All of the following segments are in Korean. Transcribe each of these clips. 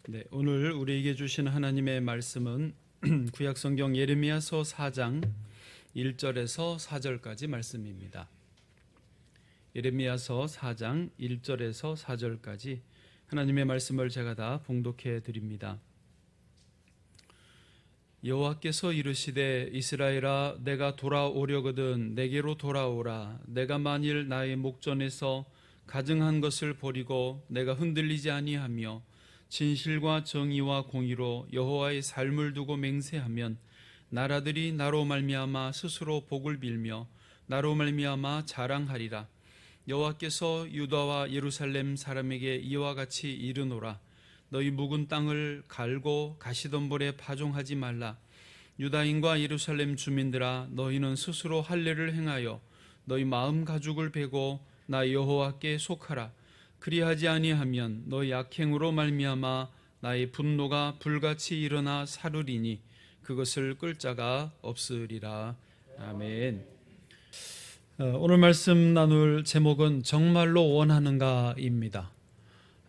네, 오늘 우리에게 주신 하나님의 말씀은 구약성경 예레미야서 4장 1절에서 4절까지 말씀입니다. 예레미야서 4장 1절에서 4절까지 하나님의 말씀을 제가 다 봉독해 드립니다. 여호와께서 이르시되 이스라엘아 내가 돌아오려거든 내게로 돌아오라. 내가 만일 나의 목전에서 가증한 것을 버리고 내가 흔들리지 아니하며 진실과 정의와 공의로 여호와의 삶을 두고 맹세하면 나라들이 나로 말미암아 스스로 복을 빌며 나로 말미암아 자랑하리라. 여호와께서 유다와 예루살렘 사람에게 이와 같이 이르노라. 너희 묵은 땅을 갈고 가시덤불에 파종하지 말라. 유다인과 예루살렘 주민들아 너희는 스스로 할례를 행하여 너희 마음 가죽을 베고 나 여호와께 속하라. 그리하지 아니하면 너희 악행으로 말미암아 나의 분노가 불같이 일어나 사르리니 그것을 끌 자가 없으리라. 아멘. 오늘 말씀 나눌 제목은 정말로 원하는가입니다.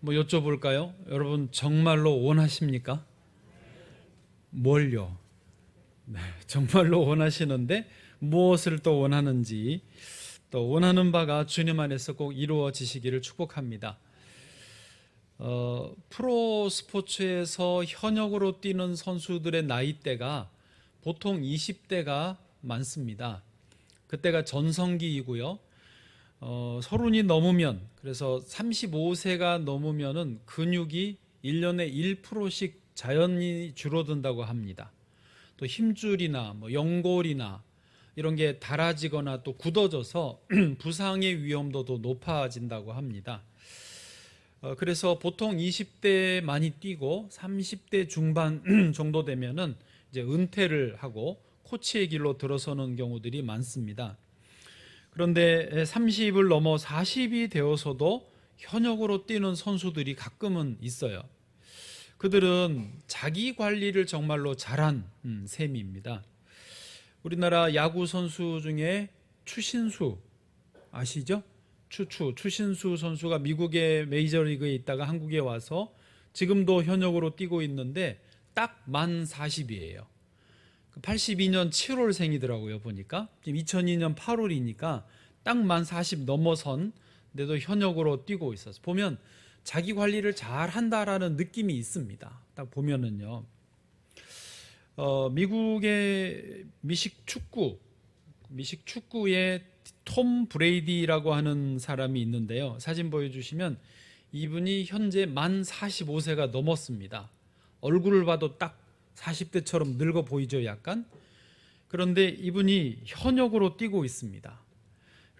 여쭤볼까요? 여러분 정말로 원하십니까? 뭘요? 네, 정말로 원하시는데 무엇을 또 원하는지, 또 원하는 바가 주님 안에서 꼭 이루어지시기를 축복합니다. 프로 스포츠에서 현역으로 뛰는 선수들의 나이대가 보통 20대가 많습니다. 그때가 전성기이고요. 서른이 넘으면, 그래서 35세가 넘으면은 근육이 1년에 1%씩 자연히 줄어든다고 합니다. 또 힘줄이나 연골이나 이런 게 닳아지거나 또 굳어져서 부상의 위험도도 높아진다고 합니다. 그래서 보통 20대 많이 뛰고 30대 중반 정도 되면은 이제 은퇴를 하고 코치의 길로 들어서는 경우들이 많습니다. 그런데 30을 넘어 40이 되어서도 현역으로 뛰는 선수들이 가끔은 있어요. 그들은 자기 관리를 정말로 잘한 셈입니다. 우리나라 야구 선수 중에 추신수 아시죠? 추신수 선수가 미국의 메이저리그에 있다가 한국에 와서 지금도 현역으로 뛰고 있는데 딱 만 40이에요. 82년 7월생이더라고요 보니까. 지금 2002년 8월이니까 딱 만 40 넘어선데도 현역으로 뛰고 있어서 보면 자기 관리를 잘 한다라는 느낌이 있습니다. 딱 보면은요. 미국의 미식 축구의 톰 브레이디라고 하는 사람이 있는데요. 사진 보여주시면 이분이 현재 만 45세가 넘었습니다. 얼굴을 봐도 딱 40대처럼 늙어 보이죠, 약간. 그런데 이분이 현역으로 뛰고 있습니다.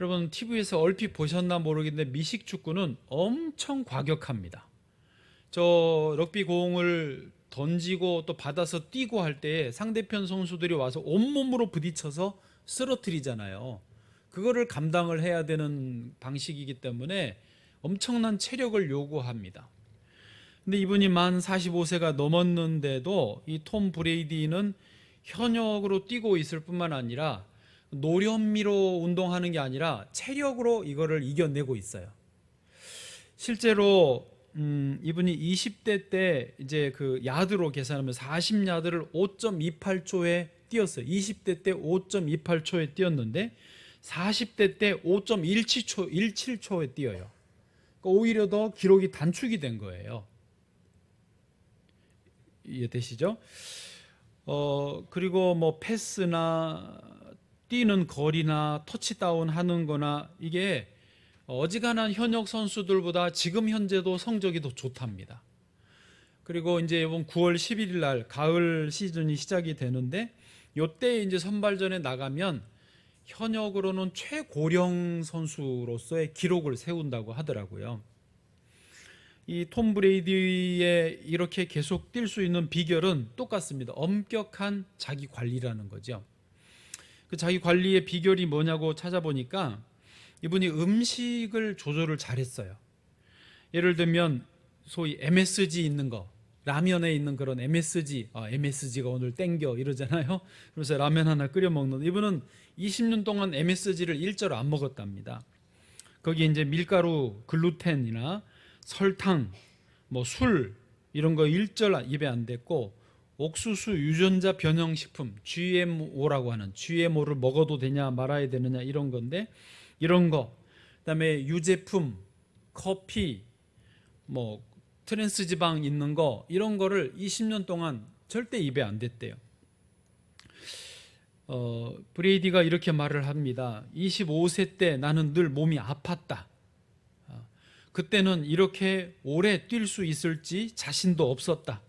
여러분 TV에서 얼핏 보셨나 모르겠는데 미식 축구는 엄청 과격합니다. 저 럭비 공을 던지고 또 받아서 뛰고 할 때 상대편 선수들이 와서 온몸으로 부딪혀서 쓰러뜨리잖아요. 그거를 감당을 해야 되는 방식이기 때문에 엄청난 체력을 요구합니다. 근데 이분이 만 45세가 넘었는데도 이 톰 브레이디는 현역으로 뛰고 있을 뿐만 아니라 노련미로 운동하는 게 아니라 체력으로 이거를 이겨내고 있어요. 실제로 이분이 20대 때 이제 그 야드로 계산하면 40야드를 5.28초에 뛰었어요. 20대 때 5.28초에 뛰었는데 40대 때 5.17초에 뛰어요. 그러니까 오히려 더 기록이 단축이 된 거예요. 이해되시죠? 그리고 패스나 뛰는 거리나 터치다운 하는 거나 이게 어지간한 현역 선수들보다 지금 현재도 성적이 더 좋답니다. 그리고 이제 이번 9월 11일 날 가을 시즌이 시작이 되는데 이때 이제 선발전에 나가면 현역으로는 최고령 선수로서의 기록을 세운다고 하더라고요. 이 톰 브레이디의 이렇게 계속 뛸 수 있는 비결은 똑같습니다. 엄격한 자기 관리라는 거죠. 그 자기 관리의 비결이 뭐냐고 찾아보니까 이분이 음식을 조절을 잘했어요. 예를 들면 소위 MSG 있는 거, 라면에 있는 그런 MSG가 오늘 땡겨 이러잖아요. 그래서 라면 하나 끓여 먹는, 이분은 20년 동안 MSG를 일절 안 먹었답니다. 거기 이제 밀가루, 글루텐이나 설탕, 술 이런 거 일절 입에 안 댔고, 옥수수 유전자 변형식품 GMO라고 하는, GMO를 먹어도 되냐 말아야 되느냐 이런 건데, 이런 거, 그다음에 유제품, 커피, 뭐 트랜스 지방 있는 거, 이런 거를 20년 동안 절대 입에 안 댔대요. 브레이디가 이렇게 말을 합니다. 25세 때 나는 늘 몸이 아팠다. 그때는 이렇게 오래 뛸 수 있을지 자신도 없었다.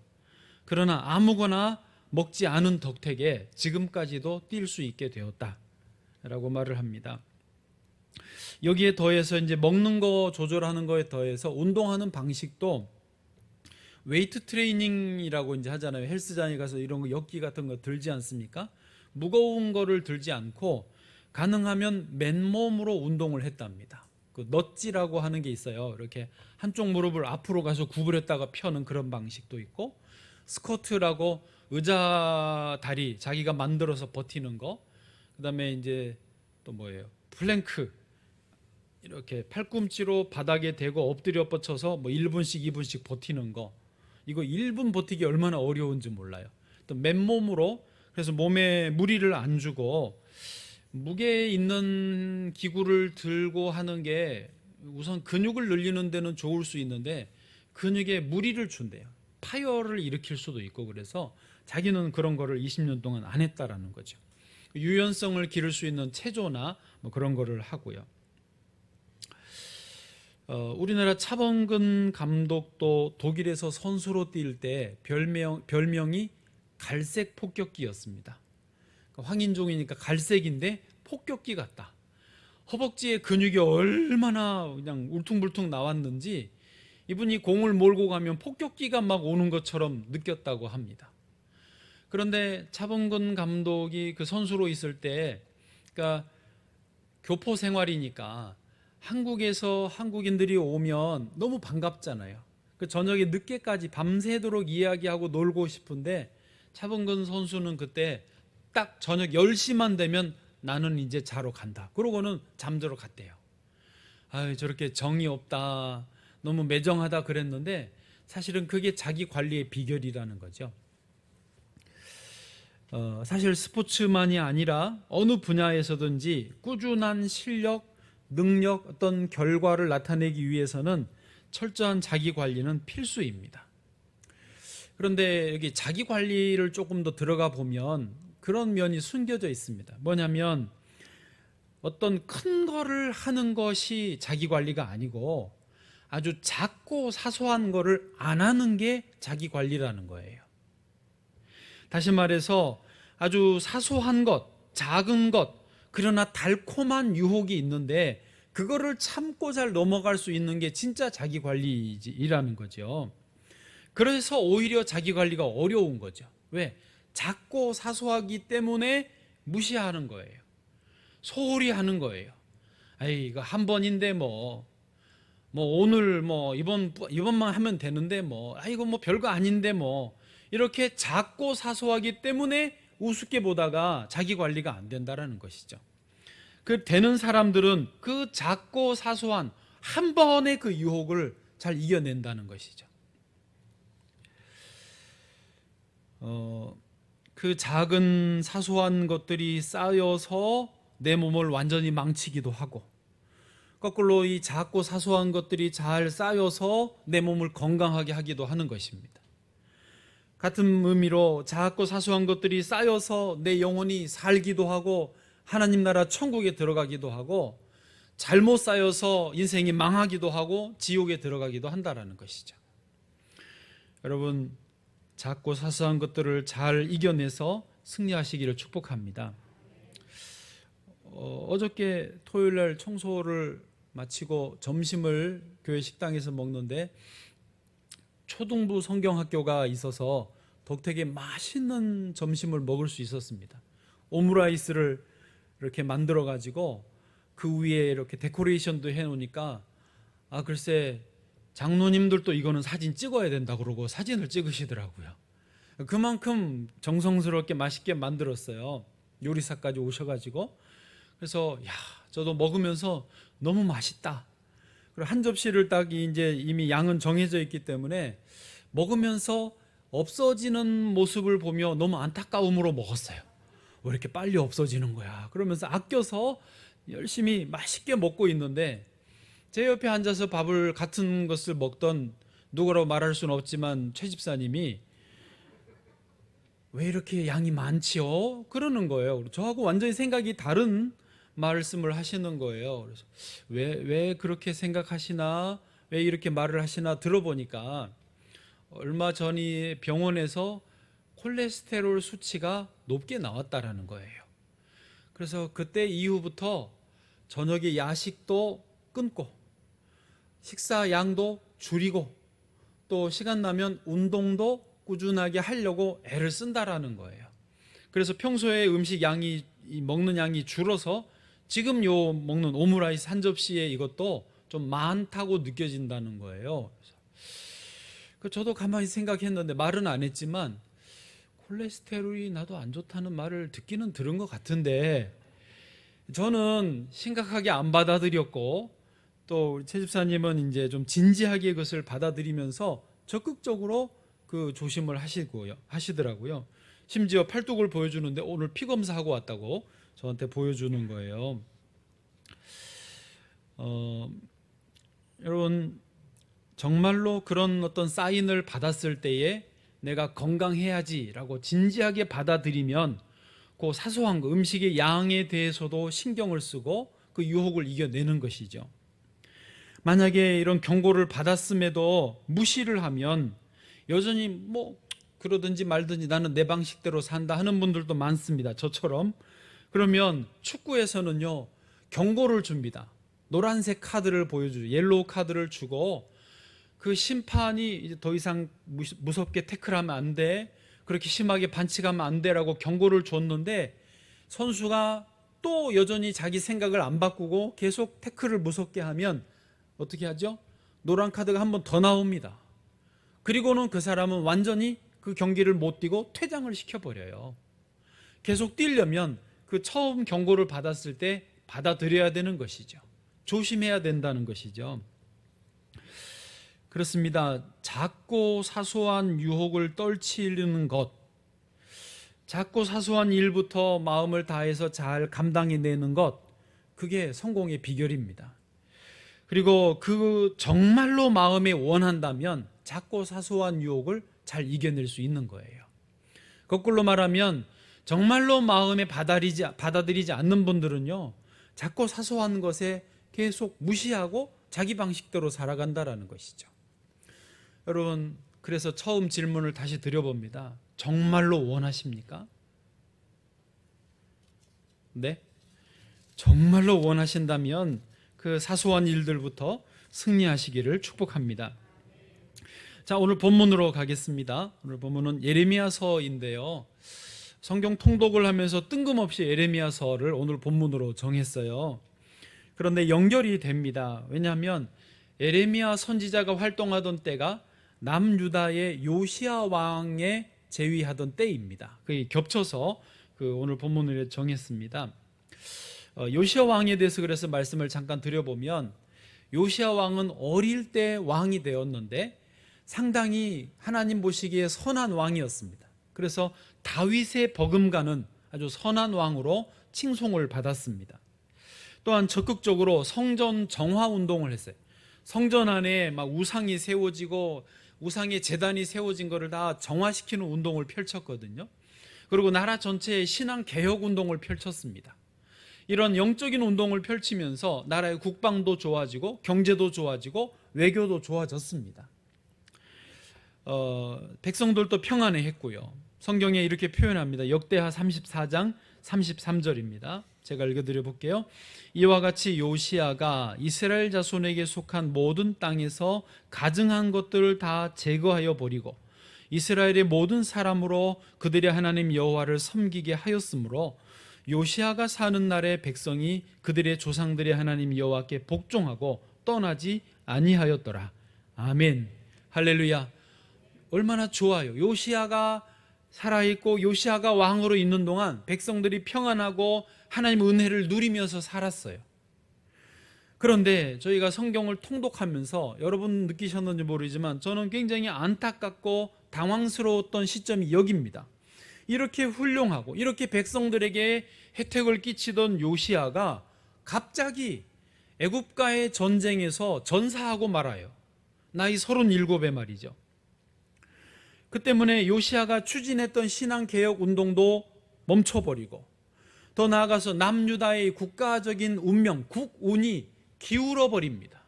그러나 아무거나 먹지 않은 덕택에 지금까지도 뛸 수 있게 되었다 라고 말을 합니다. 여기에 더해서 이제 먹는 거 조절하는 거에 더해서 운동하는 방식도 웨이트 트레이닝이라고 이제 하잖아요. 헬스장에 가서 이런 거 역기 같은 거 들지 않습니까? 무거운 거를 들지 않고 가능하면 맨몸으로 운동을 했답니다. 그 넛지라고 하는 게 있어요. 이렇게 한쪽 무릎을 앞으로 가서 구부렸다가 펴는 그런 방식도 있고, 스쿼트라고 의자 다리 자기가 만들어서 버티는 거, 그다음에 이제 또 뭐예요? 플랭크, 이렇게 팔꿈치로 바닥에 대고 엎드려 뻗쳐서 뭐 1분씩 2분씩 버티는 거, 이거 1분 버티기 얼마나 어려운지 몰라요. 또 맨몸으로, 그래서 몸에 무리를 안 주고 무게 있는 기구를 들고 하는 게 우선 근육을 늘리는 데는 좋을 수 있는데 근육에 무리를 준대요. 파열을 일으킬 수도 있고, 그래서 자기는 그런 거를 20년 동안 안 했다라는 거죠. 유연성을 기를 수 있는 체조나 뭐 그런 거를 하고요. 우리나라 차범근 감독도 독일에서 선수로 뛸 때 별명이 갈색 폭격기였습니다. 황인종이니까 갈색인데 폭격기 같다. 허벅지에 근육이 얼마나 그냥 울퉁불퉁 나왔는지 이분이 공을 몰고 가면 폭격기가 막 오는 것처럼 느꼈다고 합니다. 그런데 차범근 감독이 그 선수로 있을 때, 그러니까 교포 생활이니까 한국에서 한국인들이 오면 너무 반갑잖아요. 그 저녁에 늦게까지 밤새도록 이야기하고 놀고 싶은데 차범근 선수는 그때 딱 저녁 10시만 되면 나는 이제 자러 간다. 그러고는 잠들어 갔대요. 아유, 저렇게 정이 없다, 너무 매정하다 그랬는데 사실은 그게 자기 관리의 비결이라는 거죠. 사실 스포츠만이 아니라 어느 분야에서든지 꾸준한 실력, 능력, 어떤 결과를 나타내기 위해서는 철저한 자기 관리는 필수입니다. 그런데 여기 자기 관리를 조금 더 들어가 보면 그런 면이 숨겨져 있습니다. 뭐냐면 어떤 큰 거를 하는 것이 자기 관리가 아니고 아주 작고 사소한 거를 안 하는 게 자기 관리라는 거예요. 다시 말해서 아주 사소한 것, 작은 것, 그러나 달콤한 유혹이 있는데 그거를 참고 잘 넘어갈 수 있는 게 진짜 자기 관리라는 거죠. 그래서 오히려 자기 관리가 어려운 거죠. 왜? 작고 사소하기 때문에 무시하는 거예요. 소홀히 하는 거예요. 아이, 이거 한 번인데 뭐 오늘 이번만 하면 되는데 이거 별거 아닌데 이렇게 작고 사소하기 때문에 우습게 보다가 자기 관리가 안 된다라는 것이죠. 그 되는 사람들은 그 작고 사소한 한 번의 그 유혹을 잘 이겨낸다는 것이죠. 그 작은 사소한 것들이 쌓여서 내 몸을 완전히 망치기도 하고, 거꾸로 이 작고 사소한 것들이 잘 쌓여서 내 몸을 건강하게 하기도 하는 것입니다. 같은 의미로 작고 사소한 것들이 쌓여서 내 영혼이 살기도 하고 하나님 나라 천국에 들어가기도 하고, 잘못 쌓여서 인생이 망하기도 하고 지옥에 들어가기도 한다라는 것이죠. 여러분, 작고 사소한 것들을 잘 이겨내서 승리하시기를 축복합니다. 어저께 토요일날 청소를 마치고 점심을 교회 식당에서 먹는데 초등부 성경학교가 있어서 덕택에 맛있는 점심을 먹을 수 있었습니다. 오므라이스를 이렇게 만들어 가지고 그 위에 이렇게 데코레이션도 해놓으니까 글쎄 장로님들도 이거는 사진 찍어야 된다 그러고 사진을 찍으시더라고요. 그만큼 정성스럽게 맛있게 만들었어요. 요리사까지 오셔가지고. 그래서 저도 먹으면서 너무 맛있다. 그리고 한 접시를 딱 이제 이미 양은 정해져 있기 때문에 먹으면서 없어지는 모습을 보며 너무 안타까움으로 먹었어요. 왜 이렇게 빨리 없어지는 거야? 그러면서 아껴서 열심히 맛있게 먹고 있는데 제 옆에 앉아서 밥을 같은 것을 먹던, 누구라고 말할 수는 없지만 최 집사님이 왜 이렇게 양이 많지요? 그러는 거예요. 저하고 완전히 생각이 다른 말씀을 하시는 거예요. 그래서 왜 그렇게 생각하시나, 왜 이렇게 말을 하시나 들어보니까 얼마 전이 병원에서 콜레스테롤 수치가 높게 나왔다라는 거예요. 그래서 그때 이후부터 저녁에 야식도 끊고 식사 양도 줄이고 또 시간 나면 운동도 꾸준하게 하려고 애를 쓴다라는 거예요. 그래서 평소에 음식 양이, 먹는 양이 줄어서 지금 요 먹는 오므라이스 한 접시에 이것도 좀 많다고 느껴진다는 거예요. 그래서 저도 가만히 생각했는데 말은 안 했지만 콜레스테롤이 나도 안 좋다는 말을 듣기는 들은 것 같은데 저는 심각하게 안 받아들였고 또 우리 최 집사님은 이제 좀 진지하게 그것을 받아들이면서 적극적으로 그 조심을 하시더라고요. 심지어 팔뚝을 보여주는데 오늘 피 검사하고 왔다고 저한테 보여주는 거예요. 여러분, 정말로 그런 어떤 사인을 받았을 때에 내가 건강해야지라고 진지하게 받아들이면 그 사소한 거, 음식의 양에 대해서도 신경을 쓰고 그 유혹을 이겨내는 것이죠. 만약에 이런 경고를 받았음에도 무시를 하면 여전히 뭐 그러든지 말든지 나는 내 방식대로 산다 하는 분들도 많습니다. 저처럼. 그러면 축구에서는요, 경고를 줍니다. 노란색 카드를 보여주죠. 옐로우 카드를 주고 그 심판이 이제 더 이상 무섭게 태클하면 안 돼, 그렇게 심하게 반칙하면 안 돼라고 경고를 줬는데 선수가 또 여전히 자기 생각을 안 바꾸고 계속 태클을 무섭게 하면 어떻게 하죠? 노란 카드가 한 번 더 나옵니다. 그리고는 그 사람은 완전히 그 경기를 못 뛰고 퇴장을 시켜버려요. 계속 뛰려면 그 처음 경고를 받았을 때 받아들여야 되는 것이죠. 조심해야 된다는 것이죠. 그렇습니다. 작고 사소한 유혹을 떨치는 것, 작고 사소한 일부터 마음을 다해서 잘 감당해내는 것, 그게 성공의 비결입니다. 그리고 그 정말로 마음에 원한다면 작고 사소한 유혹을 잘 이겨낼 수 있는 거예요. 거꾸로 말하면 정말로 마음에 받아들이지 않는 분들은요, 작고 사소한 것에 계속 무시하고 자기 방식대로 살아간다라는 것이죠. 여러분, 그래서 처음 질문을 다시 드려봅니다. 정말로 원하십니까? 네? 정말로 원하신다면 그 사소한 일들부터 승리하시기를 축복합니다. 자, 오늘 본문으로 가겠습니다. 오늘 본문은 예레미야서인데요. 성경 통독을 하면서 뜬금없이 예레미야서를 오늘 본문으로 정했어요. 그런데 연결이 됩니다. 왜냐하면 예레미야 선지자가 활동하던 때가 남유다의 요시야 왕의 재위하던 때입니다. 그게 겹쳐서 오늘 본문을 정했습니다. 요시야 왕에 대해서 그래서 말씀을 잠깐 드려보면 요시야 왕은 어릴 때 왕이 되었는데 상당히 하나님 보시기에 선한 왕이었습니다. 그래서 다윗의 버금가는 아주 선한 왕으로 칭송을 받았습니다. 또한 적극적으로 성전 정화 운동을 했어요. 성전 안에 막 우상이 세워지고 우상의 제단이 세워진 것을 다 정화시키는 운동을 펼쳤거든요. 그리고 나라 전체에 신앙 개혁 운동을 펼쳤습니다. 이런 영적인 운동을 펼치면서 나라의 국방도 좋아지고 경제도 좋아지고 외교도 좋아졌습니다. 백성들도 평안해했고요. 성경에 이렇게 표현합니다. 역대하 34장 33절입니다. 제가 읽어드려 볼게요. 이와 같이 요시야가 이스라엘 자손에게 속한 모든 땅에서 가증한 것들을 다 제거하여 버리고 이스라엘의 모든 사람으로 그들의 하나님 여호와를 섬기게 하였으므로 요시야가 사는 날에 백성이 그들의 조상들의 하나님 여호와께 복종하고 떠나지 아니하였더라. 아멘. 할렐루야. 얼마나 좋아요. 요시야가 살아있고 요시야가 왕으로 있는 동안 백성들이 평안하고 하나님 은혜를 누리면서 살았어요. 그런데 저희가 성경을 통독하면서 여러분 느끼셨는지 모르지만 저는 굉장히 안타깝고 당황스러웠던 시점이 여기입니다. 이렇게 훌륭하고 이렇게 백성들에게 혜택을 끼치던 요시야가 갑자기 애굽과의 전쟁에서 전사하고 말아요. 나이 37에 말이죠. 그 때문에 요시야가 추진했던 신앙개혁 운동도 멈춰버리고 더 나아가서 남유다의 국가적인 운명, 국운이 기울어 버립니다.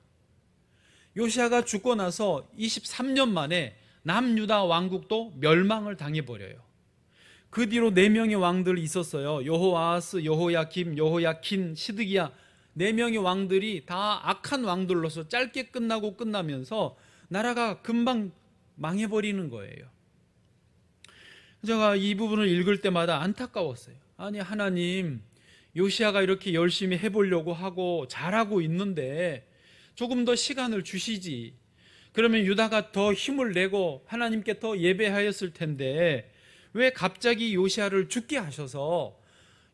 요시야가 죽고 나서 23년 만에 남유다 왕국도 멸망을 당해버려요. 그 뒤로 4명의 왕들이 있었어요. 여호아하스, 여호야김, 여호야킨, 시드기야. 4명의 왕들이 다 악한 왕들로서 짧게 끝나면서 나라가 금방 망해버리는 거예요. 제가 이 부분을 읽을 때마다 안타까웠어요. 아니 하나님, 요시야가 이렇게 열심히 해보려고 하고 잘하고 있는데 조금 더 시간을 주시지. 그러면 유다가 더 힘을 내고 하나님께 더 예배하였을 텐데 왜 갑자기 요시야를 죽게 하셔서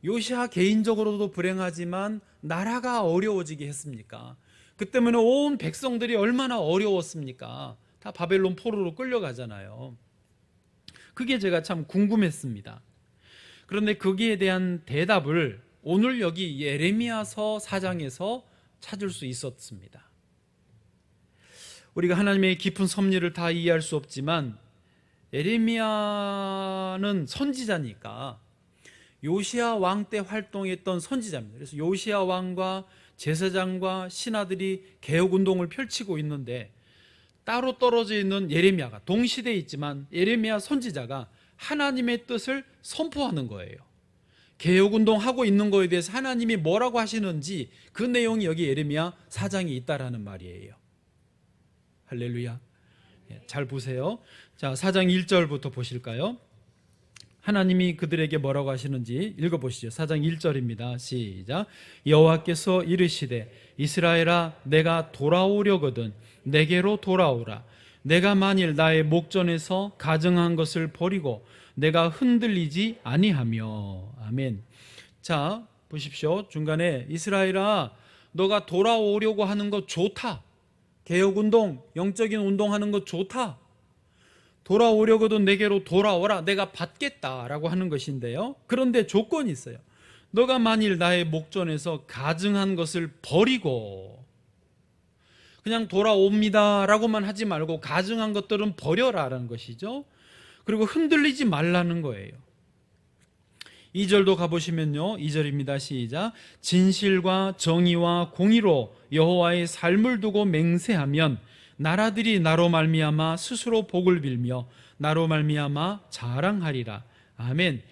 요시야 개인적으로도 불행하지만 나라가 어려워지게 했습니까? 그 때문에 온 백성들이 얼마나 어려웠습니까? 다 바벨론 포로로 끌려가잖아요. 그게 제가 참 궁금했습니다. 그런데 거기에 대한 대답을 오늘 여기 예레미야서 4장에서 찾을 수 있었습니다. 우리가 하나님의 깊은 섭리를 다 이해할 수 없지만 예레미야는 선지자니까 요시야 왕 때 활동했던 선지자입니다. 그래서 요시야 왕과 제사장과 신하들이 개혁운동을 펼치고 있는데 따로 떨어져 있는 예레미야가 동시대에 있지만 예레미야 선지자가 하나님의 뜻을 선포하는 거예요. 개혁운동하고 있는 거에 대해서 하나님이 뭐라고 하시는지 그 내용이 여기 예레미야 4장에 있다라는 말이에요. 할렐루야. 잘 보세요. 자, 4장 1절부터 보실까요? 하나님이 그들에게 뭐라고 하시는지 읽어보시죠. 4장 1절입니다. 시작. 여호와께서 이르시되 이스라엘아 내가 돌아오려거든 내게로 돌아오라. 내가 만일 나의 목전에서 가증한 것을 버리고 내가 흔들리지 아니하며. 아멘. 자, 보십시오. 중간에 이스라엘아 너가 돌아오려고 하는 거 좋다. 개혁운동, 영적인 운동하는 거 좋다. 돌아오려거든 내게로 돌아오라. 내가 받겠다라고 하는 것인데요. 그런데 조건이 있어요. 너가 만일 나의 목전에서 가증한 것을 버리고, 그냥 돌아옵니다 라고만 하지 말고 가증한 것들은 버려라라는 것이죠. 그리고 흔들리지 말라는 거예요. 2절도 가보시면요. 2절입니다. 시작. 진실과 정의와 공의로 여호와의 삶을 두고 맹세하면 나라들이 나로 말미암아 스스로 복을 빌며 나로 말미암아 자랑하리라. 아멘.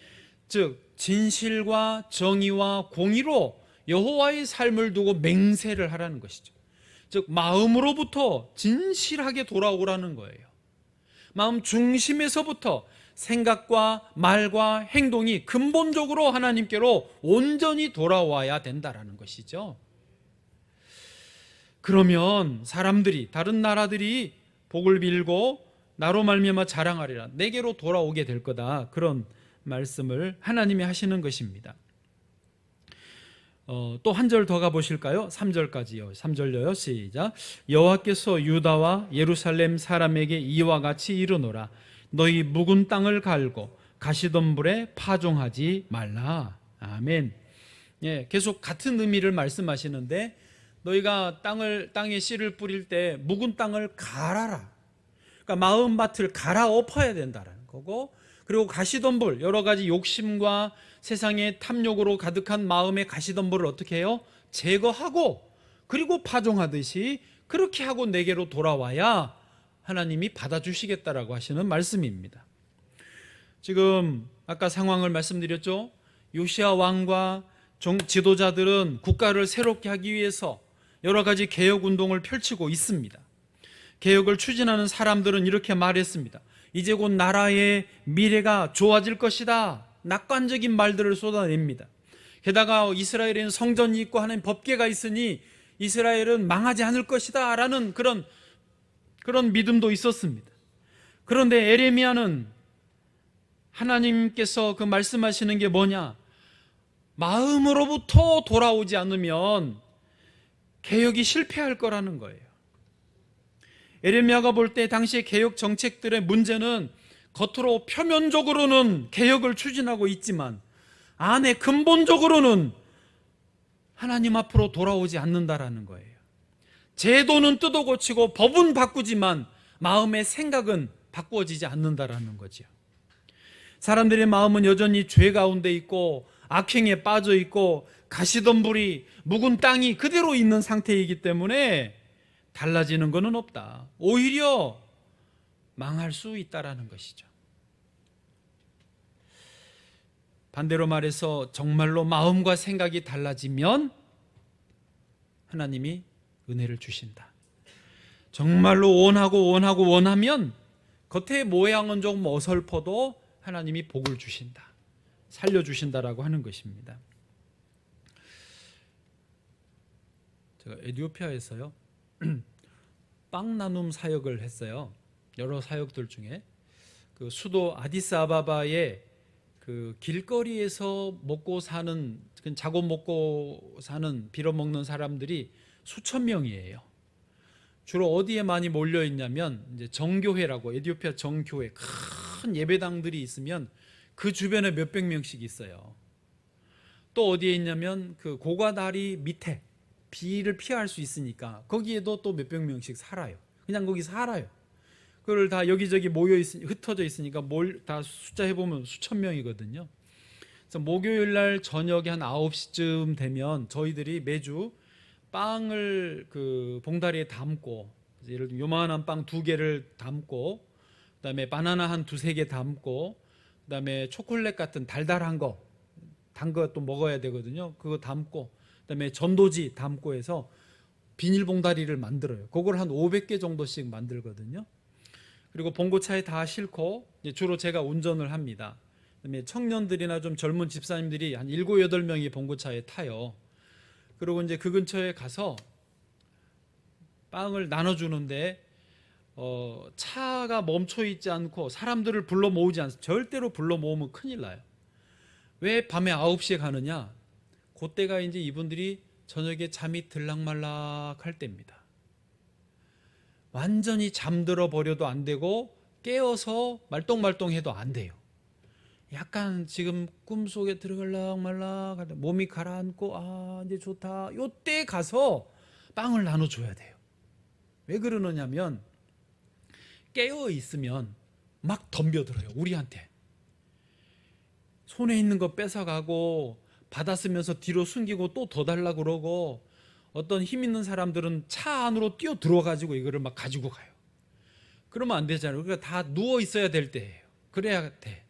즉 진실과 정의와 공의로 여호와의 삶을 두고 맹세를 하라는 것이죠. 즉 마음으로부터 진실하게 돌아오라는 거예요. 마음 중심에서부터 생각과 말과 행동이 근본적으로 하나님께로 온전히 돌아와야 된다라는 것이죠. 그러면 사람들이, 다른 나라들이 복을 빌고 나로 말미암아 자랑하리라. 내게로 돌아오게 될 거다. 그런 말씀을 하나님이 하시는 것입니다. 또 한 절 더 가보실까요? 3절까지요. 3절요요. 시작. 여호와께서 유다와 예루살렘 사람에게 이와 같이 이르노라. 너희 묵은 땅을 갈고 가시덤불에 파종하지 말라. 아멘. 예, 계속 같은 의미를 말씀하시는데 너희가 땅에 씨를 뿌릴 때 묵은 땅을 갈아라. 그러니까 마음밭을 갈아엎어야 된다는 거고, 그리고 가시덤불, 여러 가지 욕심과 세상의 탐욕으로 가득한 마음의 가시덤불을 어떻게 해요? 제거하고 그리고 파종하듯이 그렇게 하고 내게로 돌아와야 하나님이 받아주시겠다라고 하시는 말씀입니다. 지금 아까 상황을 말씀드렸죠. 요시야 왕과 지도자들은 국가를 새롭게 하기 위해서 여러 가지 개혁 운동을 펼치고 있습니다. 개혁을 추진하는 사람들은 이렇게 말했습니다. 이제 곧 나라의 미래가 좋아질 것이다. 낙관적인 말들을 쏟아냅니다. 게다가 이스라엘에는 성전이 있고 하나님 법궤가 있으니 이스라엘은 망하지 않을 것이다 라는 그런 믿음도 있었습니다. 그런데 예레미야는 하나님께서 그 말씀하시는 게 뭐냐? 마음으로부터 돌아오지 않으면 개혁이 실패할 거라는 거예요. 에레미야가 볼 때 당시의 개혁 정책들의 문제는 겉으로 표면적으로는 개혁을 추진하고 있지만 안에 근본적으로는 하나님 앞으로 돌아오지 않는다라는 거예요. 제도는 뜯어 고치고 법은 바꾸지만 마음의 생각은 바꾸어지지 않는다라는 거죠. 사람들의 마음은 여전히 죄 가운데 있고 악행에 빠져 있고 가시덤불이 묵은 땅이 그대로 있는 상태이기 때문에 달라지는 것은 없다. 오히려 망할 수 있다라는 것이죠. 반대로 말해서 정말로 마음과 생각이 달라지면 하나님이 은혜를 주신다. 정말로 원하면 겉의 모양은 조금 어설퍼도 하나님이 복을 주신다. 살려주신다라고 하는 것입니다. 제가 에티오피아에서요 빵 나눔 사역을 했어요. 여러 사역들 중에 그 수도 아디스아바바의 그 길거리에서 먹고 사는, 자고 먹고 사는, 빌어먹는 사람들이 수천 명이에요. 주로 어디에 많이 몰려 있냐면 이제 정교회라고, 에티오피아 정교회 큰 예배당들이 있으면 그 주변에 몇백 명씩 있어요. 또 어디에 있냐면 그 고가다리 밑에 비를 피할 수 있으니까 거기에도 또 몇백 명씩 살아요. 그냥 거기 살아요. 그걸 다 여기저기 모여 있으니, 흩어져 있으니까 다 숫자 해보면 수천 명이거든요. 그래서 목요일 날 저녁에 한 9시쯤 되면 저희들이 매주 빵을 그 봉다리에 담고, 예를 들면 요만한 빵 2개를 담고, 그다음에 바나나 한 2-3개 담고, 그다음에 초콜릿 같은 달달한 거, 단 거 또 먹어야 되거든요. 그거 담고, 그다음에 전도지 담고 해서 비닐 봉다리를 만들어요. 그걸 한 500개 정도씩 만들거든요. 그리고 봉고차에 다 싣고, 주로 제가 운전을 합니다. 그다음에 청년들이나 좀 젊은 집사님들이 한 7, 8명이 봉고차에 타요. 그리고 이제 그 근처에 가서 빵을 나눠주는데 차가 멈춰 있지 않고 사람들을 불러 모으지 않습니다. 절대로 불러 모으면 큰일 나요. 왜 밤에 9시에 가느냐? 그때가 이제 이분들이 저녁에 잠이 들락말락 할 때입니다. 완전히 잠들어 버려도 안 되고 깨어서 말똥말똥해도 안 돼요. 약간 지금 꿈속에 들어갈락말락 하다 몸이 가라앉고 이제 좋다, 요때 가서 빵을 나눠줘야 돼요. 왜 그러느냐면 깨어 있으면 막 덤벼들어요. 우리한테 손에 있는 거 뺏어가고 받았으면서 뒤로 숨기고 또 더 달라고 그러고, 어떤 힘 있는 사람들은 차 안으로 뛰어 들어가지고 이거를 막 가지고 가요. 그러면 안 되잖아요. 그러니까 다 누워 있어야 될 때예요. 그래야 돼.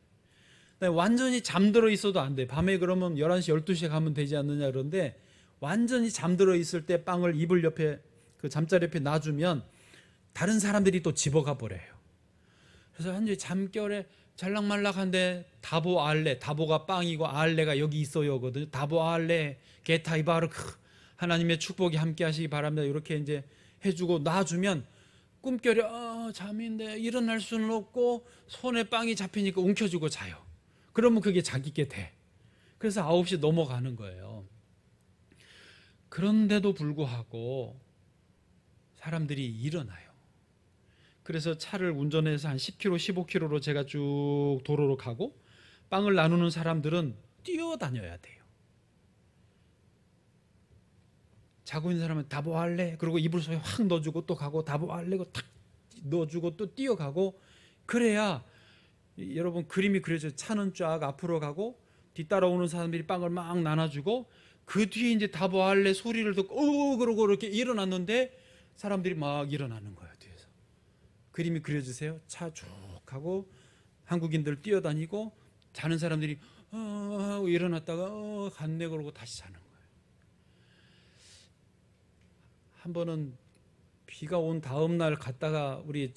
완전히 잠들어 있어도 안 돼. 밤에 그러면 11시, 12시에 가면 되지 않느냐 그런데, 완전히 잠들어 있을 때 빵을 이불 옆에, 그 잠자리 옆에 놔주면 다른 사람들이 또 집어가 버려요. 그래서 한지 잠결에 잘락말락한데 다보 알레, 다보가 빵이고 알레가 여기 있어요거든요. 다보 알레 게타이바르크, 하나님의 축복이 함께 하시기 바랍니다. 이렇게 이제 해주고 놔주면 꿈결에 잠인데 일어날 수는 없고 손에 빵이 잡히니까 움켜쥐고 자요. 그러면 그게 자기께 돼. 그래서 9시 넘어가는 거예요. 그런데도 불구하고 사람들이 일어나요. 그래서 차를 운전해서 한 10km, 15km로 제가 쭉 도로로 가고, 빵을 나누는 사람들은 뛰어다녀야 돼요. 자고 있는 사람은 다보 할래? 그리고 이불 속에 확 넣어주고 또 가고, 다보 할래고 탁 넣어주고 또 뛰어가고, 그래야 여러분 그림이 그려져요. 차는 쫙 앞으로 가고 뒤따라오는 사람들이 빵을 막 나눠주고, 그 뒤에 이제 다보 할래 소리를 듣고 그러고 이렇게 일어났는데 사람들이 막 일어나는 거예요. 뒤에서 그림이 그려지세요. 차 쭉 가고 한국인들 뛰어다니고, 자는 사람들이 하고 일어났다가 갔네 그러고 다시 자는 거예요. 한 번은 비가 온 다음 날 갔다가 우리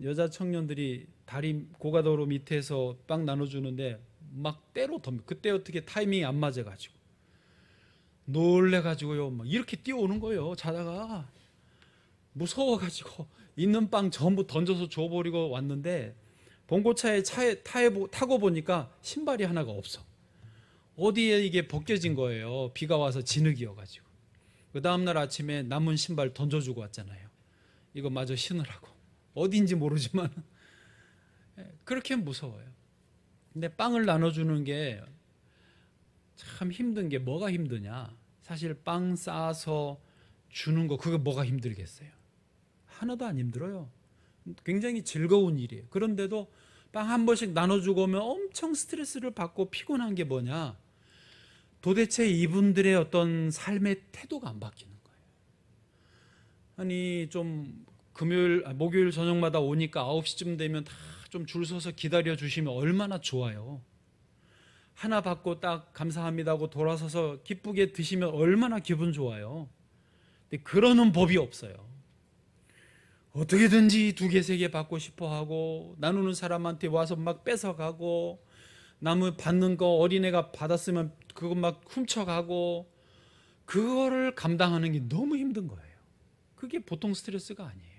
여자 청년들이 다리 고가도로 밑에서 빵 나눠주는데 막 때로 덤벼. 그때 어떻게 타이밍이 안 맞아가지고 놀래가지고요, 막 이렇게 뛰어오는 거예요. 자다가 무서워가지고 있는 빵 전부 던져서 줘버리고 왔는데, 봉고차에 타고 보니까 신발이 하나가 없어. 어디에 이게 벗겨진 거예요. 비가 와서 진흙이어가지고. 그 다음날 아침에 남은 신발 던져주고 왔잖아요. 이거 마저 신으라고. 어딘지 모르지만 그렇게 무서워요. 근데 빵을 나눠주는 게 참 힘든 게 뭐가 힘드냐? 사실 빵 싸서 주는 거 그거 뭐가 힘들겠어요? 하나도 안 힘들어요. 굉장히 즐거운 일이에요. 그런데도 빵 한 번씩 나눠주고 오면 엄청 스트레스를 받고 피곤한 게 뭐냐? 도대체 이분들의 어떤 삶의 태도가 안 바뀌는 거예요. 아니 좀 목요일 저녁마다 오니까 9시쯤 되면 다 좀 줄 서서 기다려 주시면 얼마나 좋아요. 하나 받고 딱 감사합니다 하고 돌아서서 기쁘게 드시면 얼마나 기분 좋아요. 근데 그러는 법이 없어요. 어떻게든지 2개, 3개 받고 싶어 하고 나누는 사람한테 와서 막 뺏어가고 남의 받는 거 어린애가 받았으면 그거 막 훔쳐가고 그거를 감당하는 게 너무 힘든 거예요. 그게 보통 스트레스가 아니에요.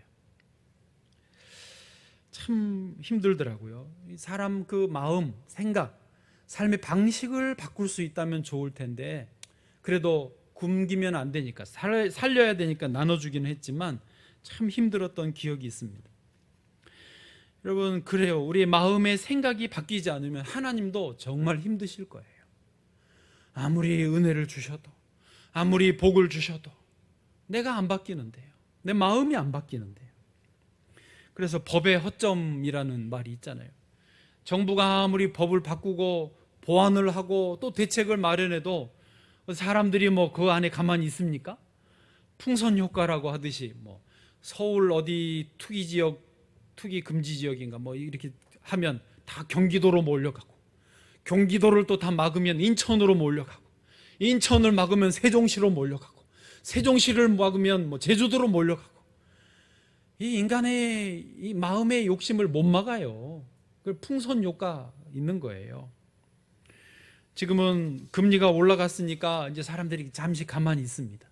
참 힘들더라고요. 사람 그 마음, 생각, 삶의 방식을 바꿀 수 있다면 좋을 텐데 그래도 굶기면 안 되니까 살려야 되니까 나눠주기는 했지만 참 힘들었던 기억이 있습니다. 여러분 그래요. 우리의 마음의 생각이 바뀌지 않으면 하나님도 정말 힘드실 거예요. 아무리 은혜를 주셔도 아무리 복을 주셔도 내가 안 바뀌는데요. 내 마음이 안 바뀌는데요. 그래서 법의 허점이라는 말이 있잖아요. 정부가 아무리 법을 바꾸고 보완을 하고 또 대책을 마련해도 사람들이 뭐 그 안에 가만히 있습니까? 풍선 효과라고 하듯이 뭐 서울 어디 투기 금지 지역인가 뭐 이렇게 하면 다 경기도로 몰려가고 경기도를 또 다 막으면 인천으로 몰려가고 인천을 막으면 세종시로 몰려가고 세종시를 막으면 뭐 제주도로 몰려가고 이 인간의 이 마음의 욕심을 못 막아요. 그 풍선 효과 있는 거예요. 지금은 금리가 올라갔으니까 이제 사람들이 잠시 가만히 있습니다.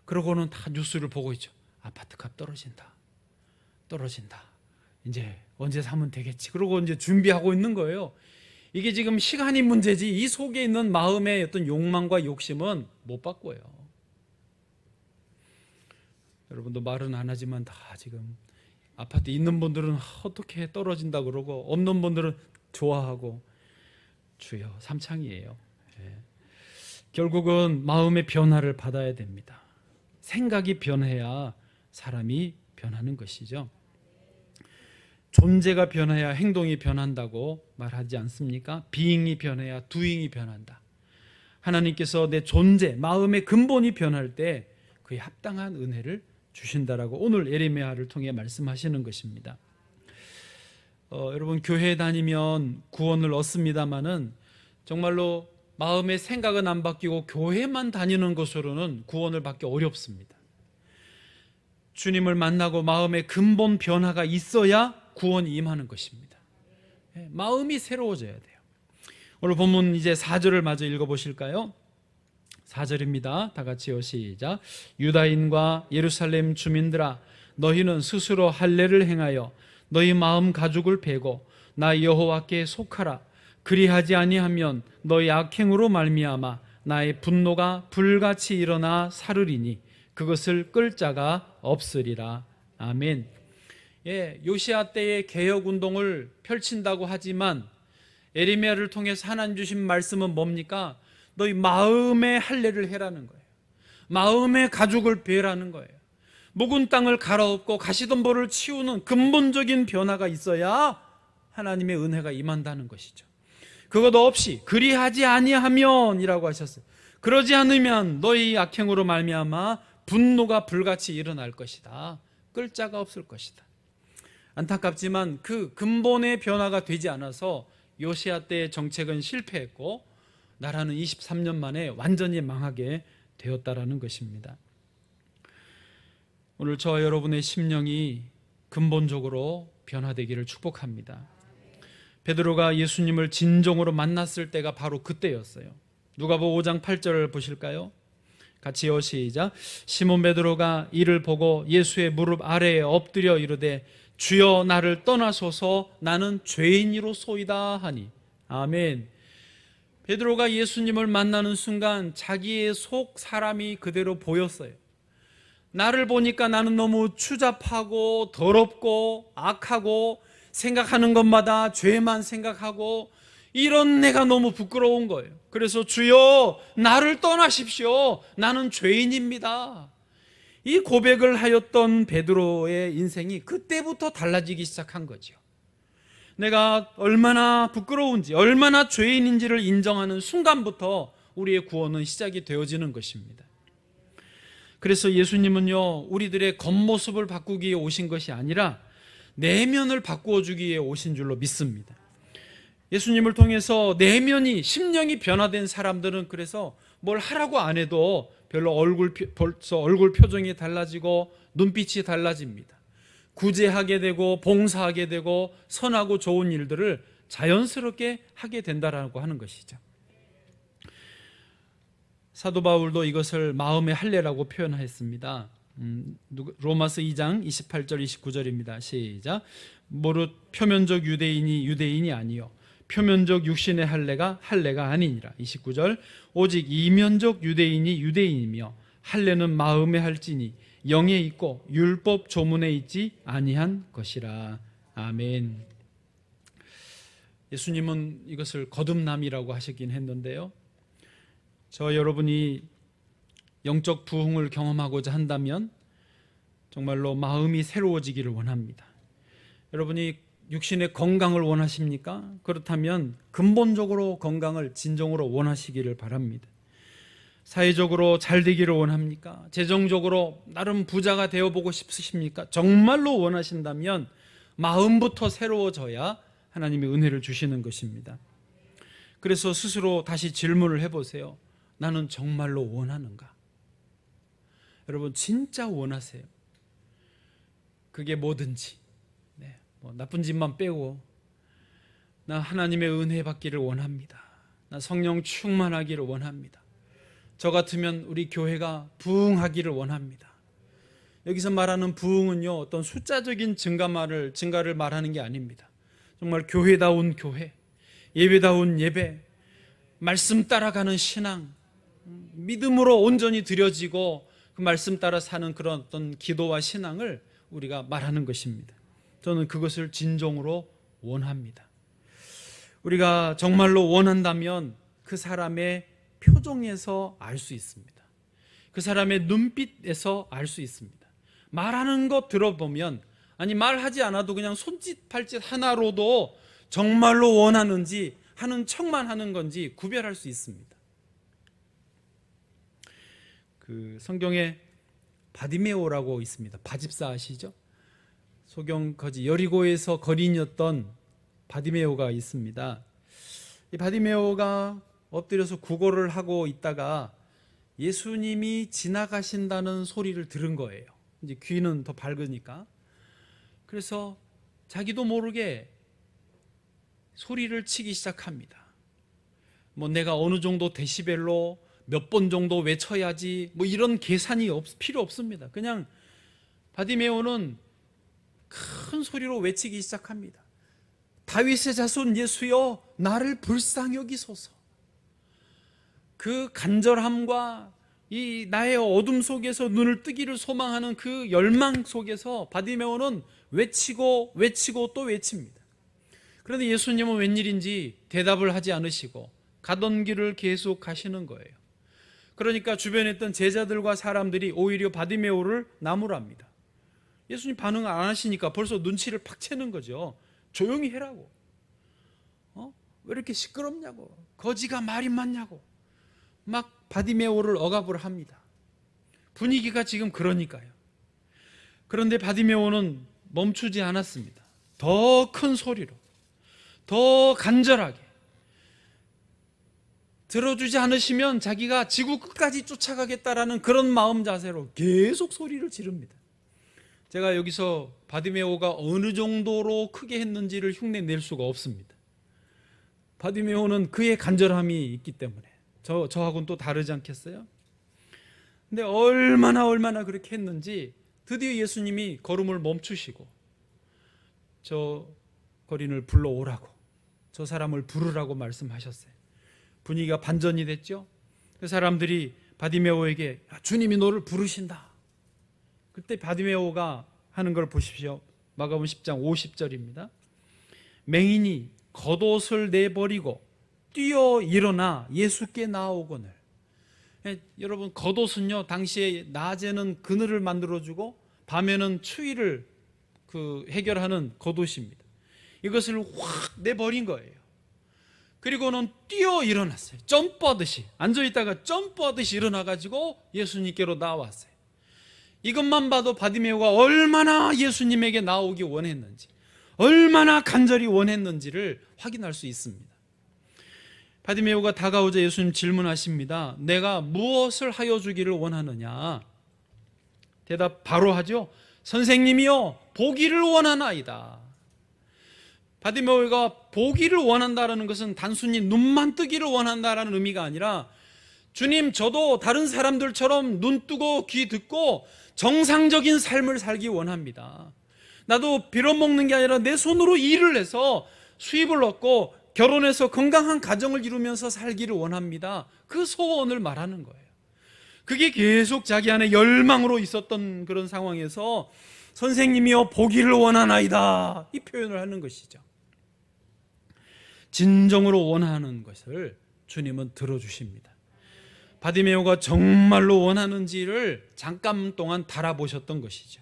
그러고는 다 뉴스를 보고 있죠. 아파트 값 떨어진다. 이제 언제 사면 되겠지. 그러고 이제 준비하고 있는 거예요. 이게 지금 시간이 문제지 이 속에 있는 마음의 어떤 욕망과 욕심은 못 바꿔요. 여러분도 말은 안 하지만 다 지금 아파트 있는 분들은 어떻게 떨어진다 그러고 없는 분들은 좋아하고 주여 삼창이에요. 결국은 마음의 변화를 받아야 됩니다. 생각이 변해야 사람이 변하는 것이죠. 존재가 변해야 행동이 변한다고 말하지 않습니까? being이 변해야 doing이 변한다. 하나님께서 내 존재, 마음의 근본이 변할 때 그에 합당한 은혜를 주신다라고 오늘 예레미야를 통해 말씀하시는 것입니다. 여러분 교회에 다니면 구원을 얻습니다마는 정말로 마음의 생각은 안 바뀌고 교회만 다니는 것으로는 구원을 받기 어렵습니다. 주님을 만나고 마음의 근본 변화가 있어야 구원이 임하는 것입니다. 마음이 새로워져야 돼요. 오늘 본문 이제 4절을 마저 읽어보실까요? 4절입니다. 다 같이요. 시작. 유다인과 예루살렘 주민들아 너희는 스스로 할례를 행하여 너희 마음 가죽을 베고 나 여호와께 속하라. 그리하지 아니하면 너희 악행으로 말미암아 나의 분노가 불같이 일어나 사르리니 그것을 끌 자가 없으리라. 아멘. 요시야 때의 개혁 운동을 펼친다고 하지만 예레미야를 통해서 하나님 주신 말씀은 뭡니까? 너희 마음의 할례를 해라는 거예요. 마음의 가죽을 베라는 거예요. 묵은 땅을 갈아엎고 가시덤불을 치우는 근본적인 변화가 있어야 하나님의 은혜가 임한다는 것이죠. 그것 없이 그리하지 아니하면 이라고 하셨어요. 그러지 않으면 너희 악행으로 말미암아 분노가 불같이 일어날 것이다. 끌 자가 없을 것이다. 안타깝지만 그 근본의 변화가 되지 않아서 요시야 때의 정책은 실패했고 나라는 23년 만에 완전히 망하게 되었다라는 것입니다. 오늘 저와 여러분의 심령이 근본적으로 변화되기를 축복합니다. 베드로가 예수님을 진정으로 만났을 때가 바로 그때였어요. 누가복음 5장 8절을 보실까요? 같이요. 시작. 시몬 베드로가 이를 보고 예수의 무릎 아래에 엎드려 이르되 주여 나를 떠나소서 나는 죄인이로소이다 하니. 아멘. 베드로가 예수님을 만나는 순간 자기의 속 사람이 그대로 보였어요. 나를 보니까 나는 너무 추잡하고 더럽고 악하고 생각하는 것마다 죄만 생각하고 이런 내가 너무 부끄러운 거예요. 그래서 주여 나를 떠나십시오. 나는 죄인입니다. 이 고백을 하였던 베드로의 인생이 그때부터 달라지기 시작한 거죠. 내가 얼마나 부끄러운지, 얼마나 죄인인지를 인정하는 순간부터 우리의 구원은 시작이 되어지는 것입니다. 그래서 예수님은요, 우리들의 겉모습을 바꾸기 위해 오신 것이 아니라 내면을 바꾸어 주기 위해 오신 줄로 믿습니다. 예수님을 통해서 내면이, 심령이 변화된 사람들은 그래서 뭘 하라고 안 해도 벌써 얼굴 표정이 달라지고 눈빛이 달라집니다. 구제하게 되고 봉사하게 되고 선하고 좋은 일들을 자연스럽게 하게 된다라고 하는 것이죠. 사도 바울도 이것을 마음의 할례라고 표현했습니다. 로마서 2장 28절 29절입니다. 시작. 무릇 표면적 유대인이 유대인이 아니요 표면적 육신의 할례가 아니니라. 29절. 오직 이면적 유대인이 유대인이며 할례는 마음에 할지니 영에 있고 율법 조문에 있지 아니한 것이라. 아멘. 예수님은 이것을 거듭남이라고 하시긴 했는데요, 저 여러분이 영적 부흥을 경험하고자 한다면 정말로 마음이 새로워지기를 원합니다. 여러분이 육신의 건강을 원하십니까? 그렇다면 근본적으로 건강을 진정으로 원하시기를 바랍니다. 사회적으로 잘 되기를 원합니까? 재정적으로 나름 부자가 되어보고 싶으십니까? 정말로 원하신다면 마음부터 새로워져야 하나님이 은혜를 주시는 것입니다. 그래서 스스로 다시 질문을 해보세요. 나는 정말로 원하는가? 여러분 진짜 원하세요? 그게 뭐든지, 나쁜 짓만 빼고 나 하나님의 은혜 받기를 원합니다. 나 성령 충만하기를 원합니다. 저 같으면 우리 교회가 부흥하기를 원합니다. 여기서 말하는 부흥은요, 어떤 숫자적인 증가를 말하는 게 아닙니다. 정말 교회다운 교회, 예배다운 예배, 말씀 따라가는 신앙, 믿음으로 온전히 드려지고 그 말씀 따라 사는 그런 어떤 기도와 신앙을 우리가 말하는 것입니다. 저는 그것을 진정으로 원합니다. 우리가 정말로 원한다면 그 사람의 표정에서 알 수 있습니다. 그 사람의 눈빛에서 알 수 있습니다. 말하는 것 들어보면, 아니 말하지 않아도 그냥 손짓 발짓 하나로도 정말로 원하는지 하는 척만 하는 건지 구별할 수 있습니다. 그 성경에 바디메오라고 있습니다. 바집사 아시죠? 소경 거지 여리고에서 거린이었던 바디메오가 있습니다. 이 바디메오가 엎드려서 구걸을 하고 있다가 예수님이 지나가신다는 소리를 들은 거예요. 이제 귀는 더 밝으니까. 그래서 자기도 모르게 소리를 치기 시작합니다. 내가 어느 정도 데시벨로 몇 번 정도 외쳐야지 이런 계산이 필요 없습니다. 그냥 바디메오는 큰 소리로 외치기 시작합니다. 다윗의 자손 예수여 나를 불쌍히 여기소서. 그 간절함과 이 나의 어둠 속에서 눈을 뜨기를 소망하는 그 열망 속에서 바디메오는 외치고 또 외칩니다. 그런데 예수님은 웬일인지 대답을 하지 않으시고 가던 길을 계속 가시는 거예요. 그러니까 주변에 있던 제자들과 사람들이 오히려 바디메오를 나무랍니다. 예수님 반응 안 하시니까 벌써 눈치를 팍 채는 거죠. 조용히 해라고. 왜 이렇게 시끄럽냐고. 거지가 말이 많냐고. 막 바디메오를 억압을 합니다. 분위기가 지금 그러니까요. 그런데 바디메오는 멈추지 않았습니다. 더 큰 소리로, 더 간절하게. 들어주지 않으시면 자기가 지구 끝까지 쫓아가겠다라는 그런 마음 자세로 계속 소리를 지릅니다. 제가 여기서 바디메오가 어느 정도로 크게 했는지를 흉내낼 수가 없습니다. 바디메오는 그의 간절함이 있기 때문에 저하고는 또 다르지 않겠어요? 근데 얼마나 그렇게 했는지 드디어 예수님이 걸음을 멈추시고 저 거린을 불러오라고, 저 사람을 부르라고 말씀하셨어요. 분위기가 반전이 됐죠. 그 사람들이 바디메오에게 주님이 너를 부르신다. 그때 바디메오가 하는 걸 보십시오. 마가복음 10장 50절입니다. 맹인이 겉옷을 내버리고 뛰어 일어나 예수께 나아오거늘. 여러분, 겉옷은요, 당시에 낮에는 그늘을 만들어주고 밤에는 추위를 해결하는 겉옷입니다. 이것을 확 내버린 거예요. 그리고는 뛰어 일어났어요. 점프하듯이, 앉아있다가 점프하듯이 일어나가지고 예수님께로 나왔어요. 이것만 봐도 바디메오가 얼마나 예수님에게 나오기 원했는지, 얼마나 간절히 원했는지를 확인할 수 있습니다. 바디메오가 다가오자 예수님 질문하십니다. 내가 무엇을 하여 주기를 원하느냐? 대답 바로 하죠. 선생님이여, 보기를 원하나이다. 바디메오가 보기를 원한다는 것은 단순히 눈만 뜨기를 원한다는 의미가 아니라, 주님, 저도 다른 사람들처럼 눈 뜨고 귀 듣고 정상적인 삶을 살기 원합니다. 나도 빌어먹는 게 아니라 내 손으로 일을 해서 수입을 얻고 결혼해서 건강한 가정을 이루면서 살기를 원합니다. 그 소원을 말하는 거예요. 그게 계속 자기 안에 열망으로 있었던 그런 상황에서 선생님이여, 보기를 원하나이다, 이 표현을 하는 것이죠. 진정으로 원하는 것을 주님은 들어주십니다. 바디메오가 정말로 원하는지를 잠깐 동안 달아보셨던 것이죠.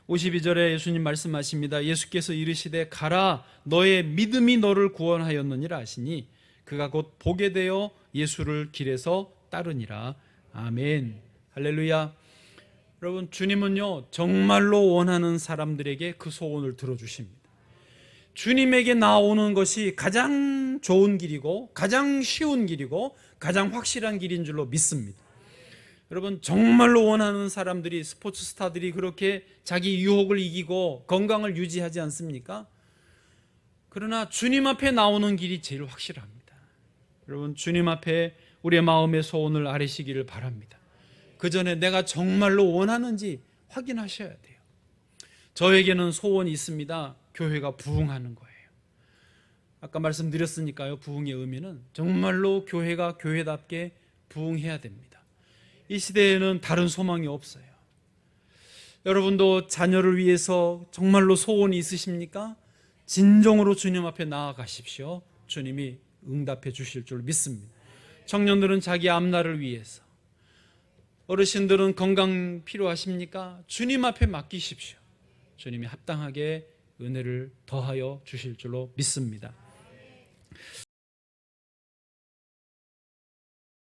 52절에 예수님 말씀하십니다. 예수께서 이르시되 가라, 너의 믿음이 너를 구원하였느니라 하시니 그가 곧 보게 되어 예수를 길에서 따르니라. 아멘. 할렐루야. 여러분, 주님은요, 정말로 원하는 사람들에게 그 소원을 들어주십니다. 주님에게 나오는 것이 가장 좋은 길이고 가장 쉬운 길이고 가장 확실한 길인 줄로 믿습니다. 여러분, 정말로 원하는 사람들이, 스포츠 스타들이 그렇게 자기 유혹을 이기고 건강을 유지하지 않습니까? 그러나 주님 앞에 나오는 길이 제일 확실합니다. 여러분, 주님 앞에 우리의 마음의 소원을 아뢰시기를 바랍니다. 그 전에 내가 정말로 원하는지 확인하셔야 돼요. 저에게는 소원이 있습니다. 교회가 부흥하는 거예요. 아까 말씀드렸으니까요. 부흥의 의미는 정말로 교회가 교회답게 부흥해야 됩니다. 이 시대에는 다른 소망이 없어요. 여러분도 자녀를 위해서 정말로 소원이 있으십니까? 진정으로 주님 앞에 나아가십시오. 주님이 응답해 주실 줄 믿습니다. 청년들은 자기 앞날을 위해서, 어르신들은 건강 필요하십니까? 주님 앞에 맡기십시오. 주님이 합당하게 은혜를 더하여 주실 줄로 믿습니다.